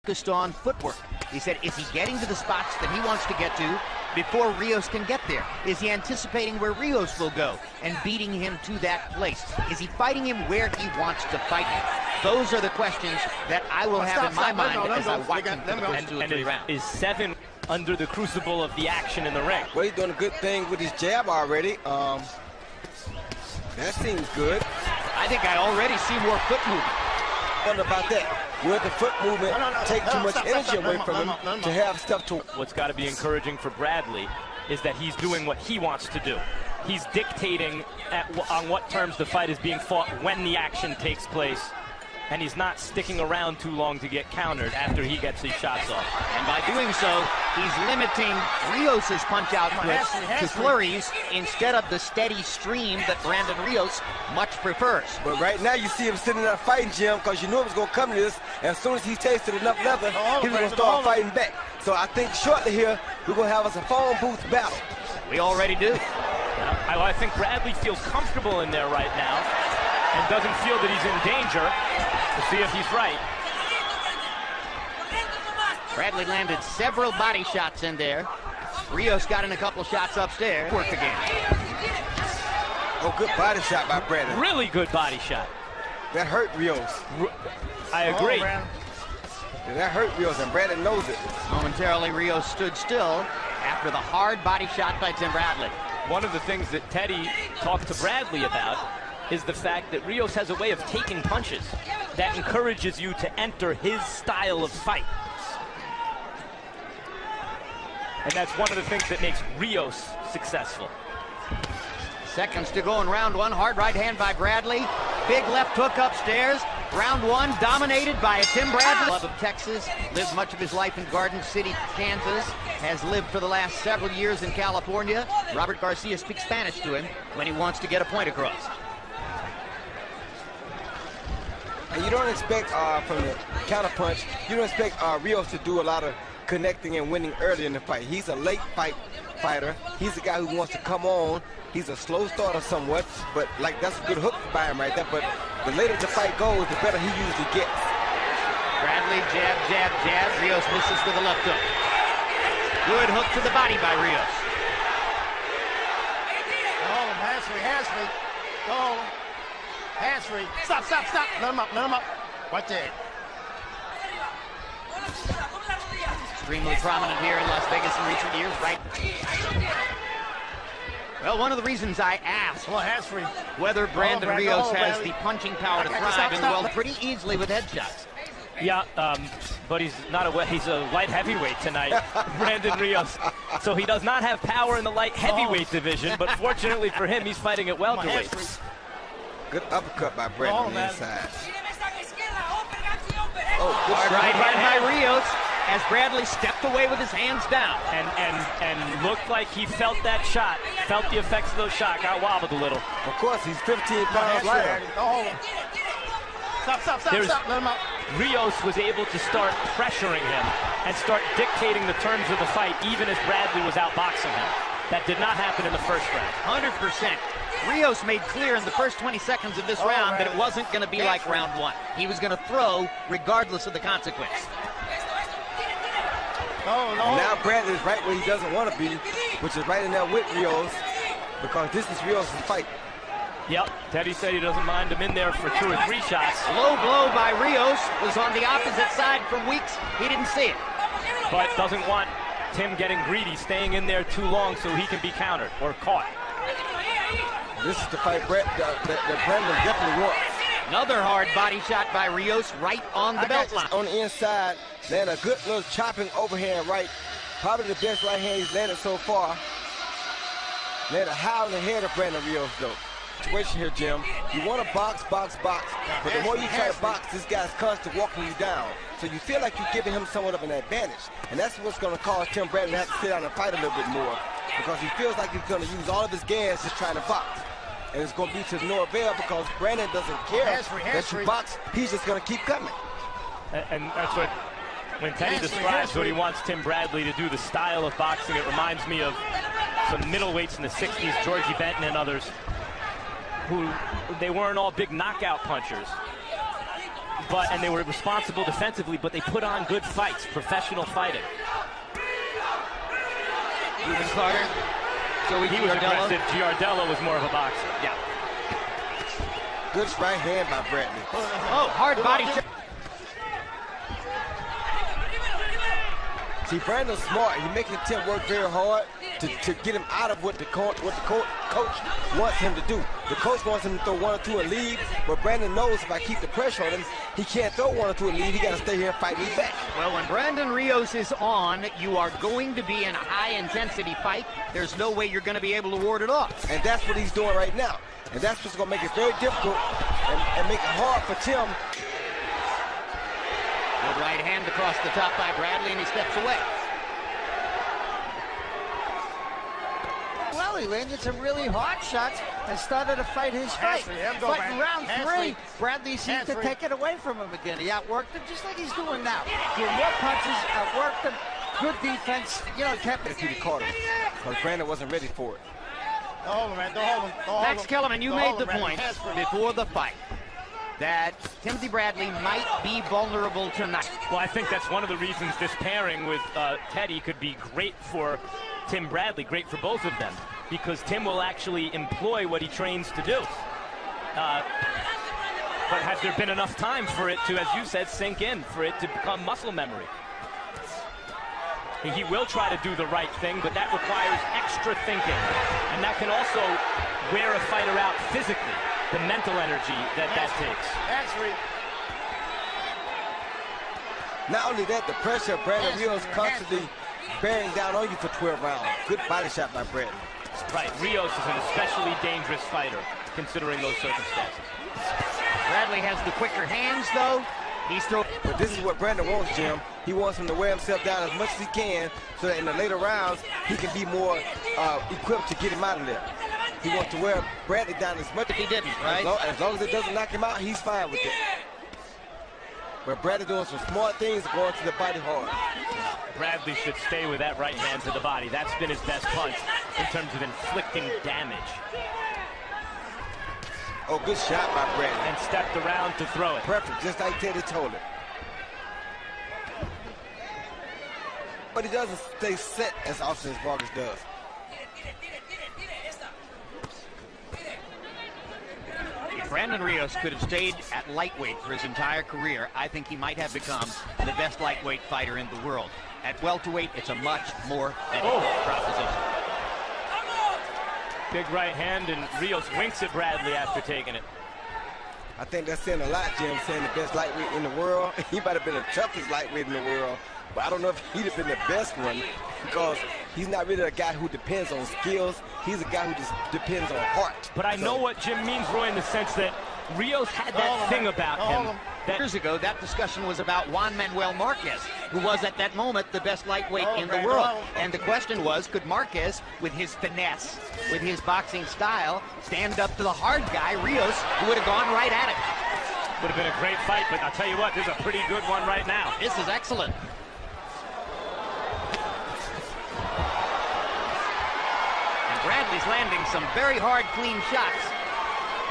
Focused on footwork. He said, is he getting to the spots that he wants to get to before Rios can get there? Is he anticipating where Rios will go and beating him to that place? Is he fighting him where he wants to fight him? Those are the questions that I will have in my mind as I watch him for the first 2 or 3 rounds. Is 7 under the crucible of the action in the ring? Well, he's doing a good thing with his jab already. That seems good. I think I already see more foot movement. What about that? Will the foot movement take too much energy away from him to have stuff to... What's got to be encouraging for Bradley is that he's doing what he wants to do. He's dictating on what terms the fight is being fought when the action takes place, and he's not sticking around too long to get countered after he gets his shots off. And by doing so, he's limiting Rios' punch output to flurries instead of the steady stream that Brandon Rios much prefers. But right now you see him sitting there fighting, Jim, because you knew it was going to come to this. And as soon as he tasted enough leather, he was going to start fighting back. So I think shortly here, we're going to have us a phone booth battle. We already do. I think Bradley feels comfortable in there right now and doesn't feel that he's in danger. We'll see if he's right. Bradley landed several body shots in there. Rios got in a couple shots upstairs. Work again. Oh, good body shot by Bradley. Really good body shot. That hurt Rios. I agree. That hurt Rios, and Bradley knows it. Momentarily, Rios stood still after the hard body shot by Tim Bradley. One of the things that Teddy talked to Bradley about is the fact that Rios has a way of taking punches that encourages you to enter his style of fight. And that's one of the things that makes Rios successful. Seconds to go in round one. Hard right hand by Bradley. Big left hook upstairs. Round one dominated by Tim Bradley. Of Texas, lived much of his life in Garden City, Kansas. Has lived for the last several years in California. Robert Garcia speaks Spanish to him when he wants to get a point across. And you don't expect from the counterpunch, you don't expect Rios to do a lot of connecting and winning early in the fight. He's a late fighter. He's a guy who wants to come on. He's a slow starter somewhat, but like that's a good hook by him right there. But the later the fight goes, the better he usually gets. Bradley jab, jab, jab. Rios misses with a left hook. Good hook to the body by Rios. Oh, Hansry. Go. Hansry. Stop. Let him up. Right there. Extremely prominent here in Las Vegas in recent years, right? Well, one of the reasons I asked whether Brandon Rios has the punching power to thrive and well pretty easily with headshots. Yeah, but he's a light heavyweight tonight, Brandon Rios. So he does not have power in the light heavyweight division, but fortunately for him, he's fighting at welterweight. Good uppercut by Brandon on the inside. Oh, good right hand by Rios as Bradley stepped away with his hands down. And looked like he felt that shot, felt the effects of those shots, got wobbled a little. Of course, he's 15 pounds lighter. Stop. Let him up. Rios was able to start pressuring him and start dictating the terms of the fight even as Bradley was outboxing him. That did not happen in the first round. 100%. Rios made clear in the first 20 seconds of this round that it wasn't going to be like round one. He was going to throw regardless of the consequence. And now Bradley's right where he doesn't want to be, which is right in there with Rios, because this is Rios' fight. Yep, Teddy said he doesn't mind him in there for 2 or 3 shots. Low blow by Rios was on the opposite side from Weeks. He didn't see it. But doesn't want Tim getting greedy, staying in there too long so he can be countered or caught. This is the fight that Brandon definitely wants. Another hard body shot by Rios right on the belt line. On the inside, land a good little chopping overhand right. Probably the best right hand he's landed so far. Landed high on the head of Brandon Rios though. Situation here, Jim. You want to box. But the more you try to box, this guy's constantly walking you down. So you feel like you're giving him somewhat of an advantage. And that's what's going to cause Tim Bradley to have to sit down and fight a little bit more. Because he feels like he's going to use all of his gas just trying to box. And it's going to be to no avail because Brandon doesn't care that you box. He's just going to keep coming. And that's what, when Teddy describes what he wants Tim Bradley to do, the style of boxing, it reminds me of some middleweights in the 60s, Georgie Benton and others, who they weren't all big knockout punchers. and they were responsible defensively, but they put on good fights, professional fighting. Ruben Carter. Joey He was Giardello. aggressive. Giardello was more of a boxer. Yeah. Good right hand by Bradley. Oh, hard body shot. See, Brandon's smart. He's making Tim work very hard to get him out of what the coach wants him to do. The coach wants him to throw 1 or 2 and leave, but Brandon knows if I keep the pressure on him, he can't throw 1 or 2 and leave. He got to stay here and fight me back. Well, when Brandon Rios is on, you are going to be in a high-intensity fight. There's no way you're going to be able to ward it off. And that's what he's doing right now. And that's what's going to make it very difficult and make it hard for Tim. Good right hand across the top by Bradley, and he steps away. Well, he landed some really hard shots and started to fight his fight. But in round 3, Bradley seemed to take it away from him again. He outworked him just like he's doing now. Threw more punches, outworked him. Good defense. You know, kept it. If he caught him. Because Brandon wasn't ready for it. Don't hold him, man. Don't hold him. Don't hold Max him. Kellerman, you Don't made hold the him, man. point Hands-free. before the fight that Timothy Bradley might be vulnerable tonight. Well, I think that's one of the reasons this pairing with Teddy could be great for Tim Bradley, great for both of them, because Tim will actually employ what he trains to do. But has there been enough time for it to, as you said, sink in, for it to become muscle memory? He will try to do the right thing, but that requires extra thinking. And that can also wear a fighter out physically, the mental energy that takes. Hands-free. Not only that, the pressure of Brandon Rios constantly bearing down on you for 12 rounds. Good body shot by Bradley. Right, Rios is an especially dangerous fighter, considering those circumstances. Bradley has the quicker hands, though. He's throwing. But this is what Brandon wants, Jim. He wants him to wear himself down as much as he can so that in the later rounds, he can be more equipped to get him out of there. He wants to wear Bradley down as much as He didn't, right? As long as it doesn't knock him out, he's fine with it. But Bradley doing some smart things, going to the body hard. Bradley should stay with that right hand to the body. That's been his best punch in terms of inflicting damage. Oh, good shot by Bradley. And stepped around to throw it. Perfect, just like Teddy told him. But he doesn't stay set as often as Vargas does. If Brandon Rios could have stayed at lightweight for his entire career, I think he might have become the best lightweight fighter in the world. At welterweight, it's a much more proposition. Big right hand, and Rios winks at Bradley after taking it. I think that's saying a lot, Jim, saying the best lightweight in the world. He might have been the toughest lightweight in the world, but I don't know if he'd have been the best one because he's not really a guy who depends on skills. He's a guy who just depends on heart. But I know what Jim means, Roy, in the sense that Rios had that thing about him. That Years ago, that discussion was about Juan Manuel Marquez, who was at that moment the best lightweight in the world. And the question was, could Marquez, with his finesse, with his boxing style, stand up to the hard guy, Rios, who would have gone right at it? would have been a great fight, but I'll tell you what, this is a pretty good one right now. This is excellent. And Bradley's landing some very hard, clean shots.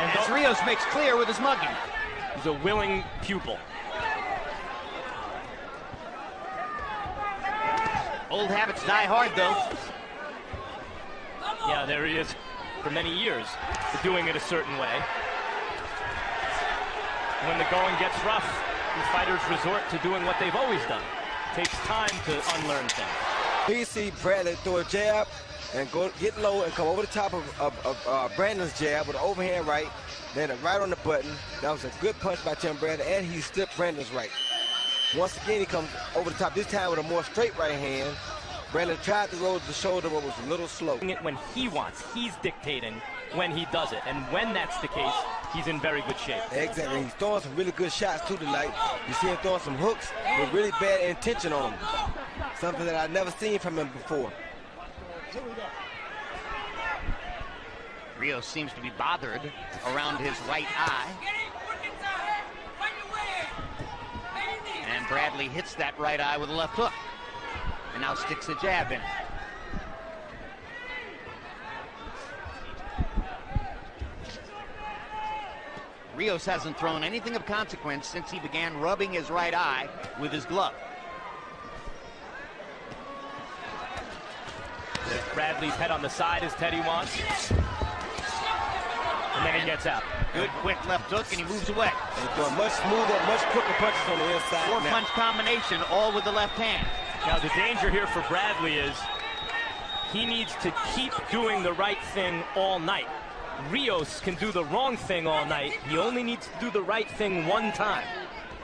And as Rios makes clear with his mugging. He's a willing pupil. Old habits die hard, though. Yeah, there he is for many years, doing it a certain way. When the going gets rough, the fighters resort to doing what they've always done. It takes time to unlearn things. Here you see Bradley throw a jab and get low and come over the top of Brandon's jab with an overhand right, then right on the button. That was a good punch by Tim Bradley, and he slipped Brandon's right. Once again, he comes over the top, this time with a more straight right hand. Brandon tried to roll the shoulder, but was a little slow. When he wants, he's dictating when he does it. And when that's the case, he's in very good shape. Exactly. He's throwing some really good shots, too, tonight. You see him throwing some hooks with really bad intention on him. Something that I've never seen from him before. Rios seems to be bothered around his right eye. And Bradley hits that right eye with a left hook. And now sticks a jab in. Rios hasn't thrown anything of consequence since he began rubbing his right eye with his glove. There's Bradley's head on the side as Teddy wants. And then he gets out. Good quick left hook, and he moves away. He's doing much smoother, much quicker punches on the inside. Four-punch combination, all with the left hand. Now the danger here for Bradley is he needs to keep doing the right thing all night. Rios can do the wrong thing all night. He only needs to do the right thing one time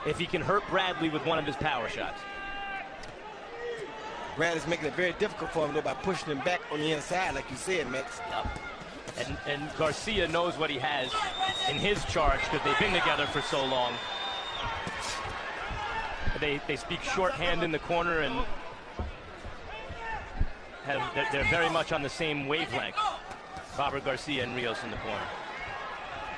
if he can hurt Bradley with one of his power shots. Bradley's making it very difficult for him though by pushing him back on the inside, like you said, Max. And Garcia knows what he has in his charge because they've been together for so long. They speak shorthand in the corner and they're very much on the same wavelength. Robert Garcia and Rios in the corner.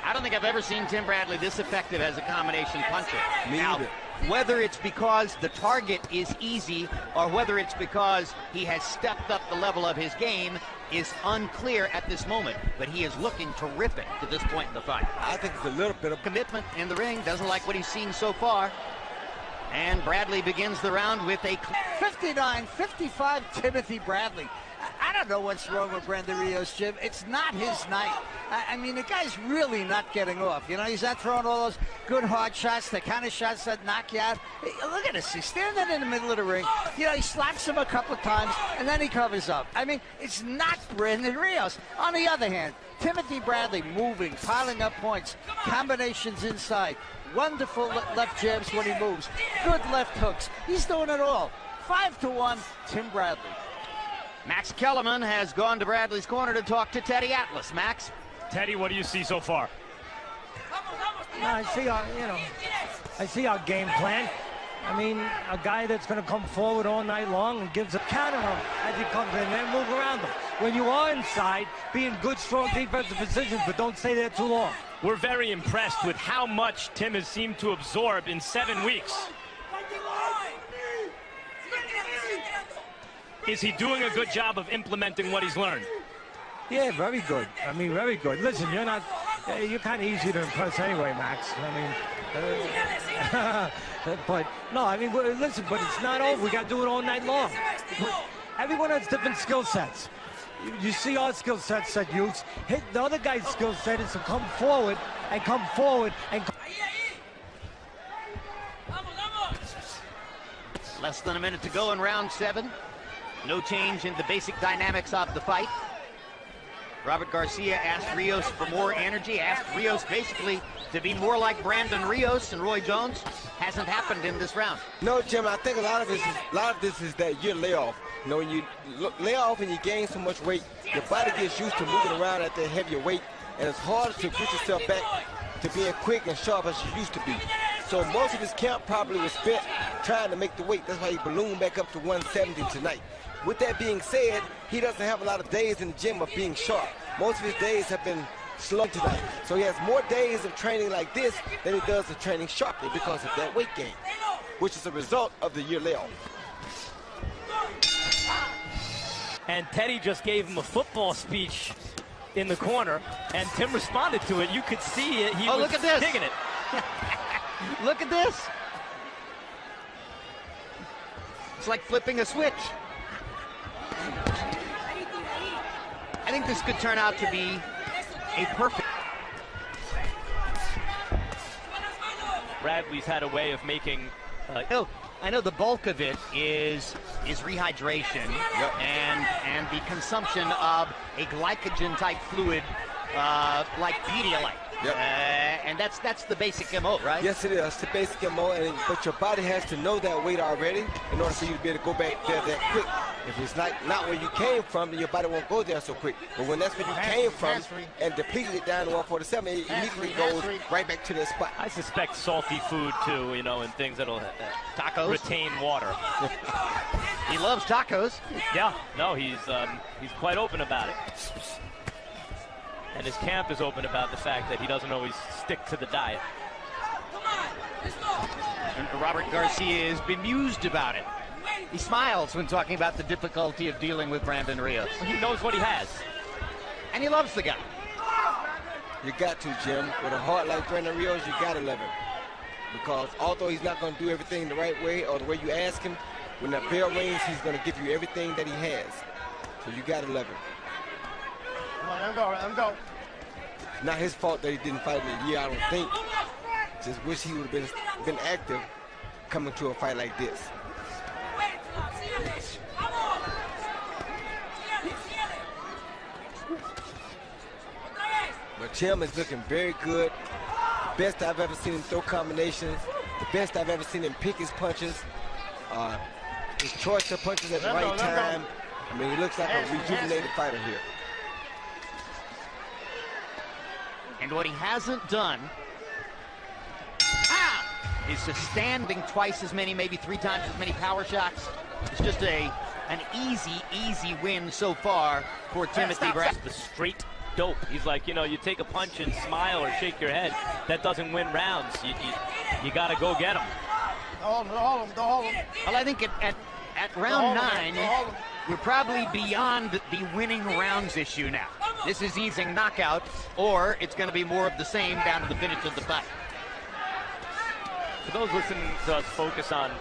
I don't think I've ever seen Tim Bradley this effective as a combination puncher. Me either. Whether it's because the target is easy or whether it's because he has stepped up the level of his game is unclear at this moment, but he is looking terrific to this point in the fight. I think it's a little bit of Commitment in the ring, doesn't like what he's seen so far. And Bradley begins the round with a 59-55 Timothy Bradley. I don't know what's wrong with Brandon Rios, Jim. It's not his night. I mean, the guy's really not getting off. You know, he's not throwing all those good hard shots, the kind of shots that knock you out. Hey, look at this. He's standing in the middle of the ring. You know, he slaps him a couple of times, and then he covers up. I mean, it's not Brandon Rios. On the other hand, Timothy Bradley moving, piling up points, combinations inside. Wonderful left jabs when he moves. Good left hooks. He's doing it all. 5-1, Tim Bradley. Max Kellerman has gone to Bradley's corner to talk to Teddy Atlas. Max? Teddy, what do you see so far? I see our game plan. I mean, a guy that's going to come forward all night long and gives a counter him as he comes in and move around him. When you are inside, be in good, strong defensive positions, but don't stay there too long. We're very impressed with how much Tim has seemed to absorb in 7 weeks. Is he doing a good job of implementing what he's learned? Yeah, very good. I mean, very good. Listen, you're kind of easy to impress anyway, Max. I mean, but no, I mean, listen, but it's not over. We got to do it all night long. Everyone has different skill sets. You see our skill sets that use. Hit the other guy's skill set is to come forward and come forward and. Less than a minute to go in round 7. No change in the basic dynamics of the fight. Robert Garcia asked Rios for more energy, asked Rios basically to be more like Brandon Rios, and Roy Jones. Hasn't happened in this round. No, Jim, I think a lot of this is that year layoff. You know, when you lay off and you gain so much weight, your body gets used to moving around at that heavier weight, and it's harder to put yourself back to being quick and sharp as you used to be. So most of his camp probably was spent trying to make the weight. That's why he ballooned back up to 170 tonight. With that being said, he doesn't have a lot of days in the gym of being sharp. Most of his days have been slow tonight. So he has more days of training like this than he does of training sharply because of that weight gain, which is a result of the year layoff. And Teddy just gave him a football speech in the corner, and Tim responded to it. You could see it. He was look at this. digging it. Look at this. It's like flipping a switch. I think this could turn out to be a perfect. Bradley's had a way of making. I know the bulk of it is rehydration and the consumption of a glycogen type fluid like Pedialyte. Yep. And that's the basic MO, right? Yes, it is. It's the basic MO, but your body has to know that weight already in order for you to be able to go back there that quick. If it's not where you came from, then your body won't go there so quick. But when that's where you came from and depleted it down to 147, it immediately goes right back to that spot. I suspect salty food too, you know, and things that'll Tacos. retain water. He loves tacos. Yeah, no, he's quite open about it. And his camp is open about the fact that he doesn't always stick to the diet. And Robert Garcia is bemused about it. He smiles when talking about the difficulty of dealing with Brandon Rios. He knows what he has. And he loves the guy. You got to, Jim. With a heart like Brandon Rios, you got to love him. Because although he's not going to do everything the right way or the way you ask him, when that bell rings, he's going to give you everything that he has. So you got to love him. Come on, let him go, let him go. Not his fault that he didn't fight in a year, I don't think. Just wish he would have been active coming to a fight like this. But Tim is looking very good. Best I've ever seen him throw combinations. The best I've ever seen him pick his punches. His choice of punches at the right time. I mean, he looks like a rejuvenated fighter here. And what he hasn't done is to standing twice as many, maybe 3 times as many power shots. It's just an easy win so far for Timothy Bradley. The straight dope. He's like, you know, you take a punch and smile or shake your head. That doesn't win rounds. You got to go get him. Don't hold him, don't hold him. Well, I think at round 9, we're probably beyond the winning rounds issue now. This is easing knockout, or it's going to be more of the same down to the finish of the fight. For those listening to us focus on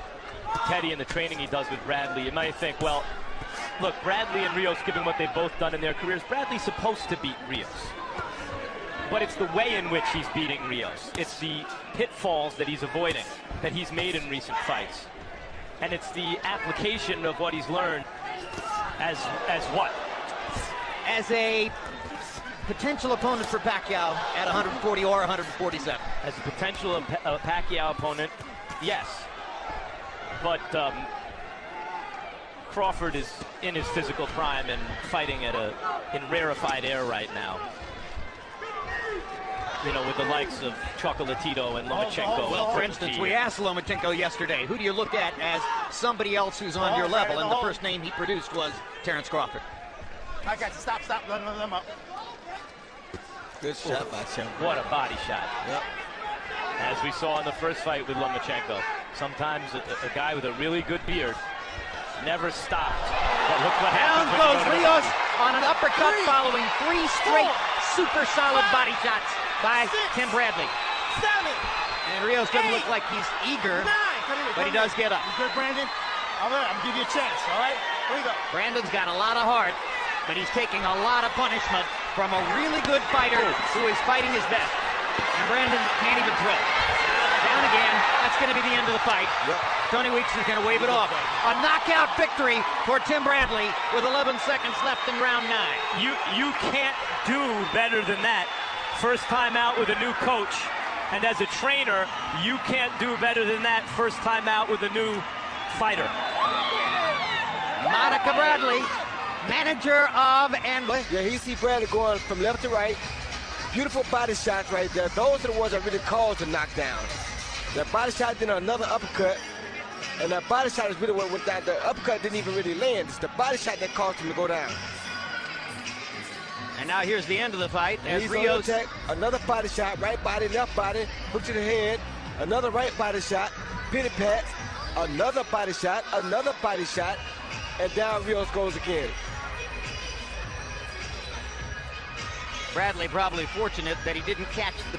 Teddy and the training he does with Bradley, you might think, well, look, Bradley and Rios, given what they've both done in their careers, Bradley's supposed to beat Rios. But it's the way in which he's beating Rios. It's the pitfalls that he's avoiding, that he's made in recent fights. And it's the application of what he's learned as what? As a potential opponent for Pacquiao at 140 or 147. As a potential Pacquiao opponent, yes. But Crawford is in his physical prime and fighting in rarefied air right now. You know, with the likes of Chocolatito and Lomachenko. Well, for instance, we asked Lomachenko yesterday, who do you look at as somebody else who's on your level? And the first name he produced was Terrence Crawford. I got you. Stop. Let him up. Good shot by Champ. What a body shot. Yep. As we saw in the first fight with Lomachenko, sometimes a guy with a really good beard never stopped. But look what happens. Down goes Rios on an uppercut following 3 straight super solid body shots by Tim Bradley. 7. And Rios doesn't look like he's eager, 9. but he does get up. You good, Brandon? All right, I'm gonna give you a chance, all right? Here we go. Brandon's got a lot of heart, but he's taking a lot of punishment from a really good fighter who is fighting his best. And Brandon can't even throw. Down again. That's going to be the end of the fight. Yep. Tony Weeks is going to wave it off. A knockout victory for Tim Bradley with 11 seconds left in round 9. You can't do better than that. First time out with a new coach. And as a trainer, you can't do better than that first time out with a new fighter. Monica Bradley, manager of Yeah, he see Bradley going from left to right. Beautiful body shots right there. Those are the ones that really caused the knockdown. That body shot, then another uppercut. And that body shot is really what went down. The uppercut didn't even really land. It's the body shot that caused him to go down. And now here's the end of the fight. As He's Rios, on attack. Another body shot, right body, left body, hook to the head. Another right body shot, pity pat. Another body shot, and down Rios goes again. Bradley probably fortunate that he didn't catch the back.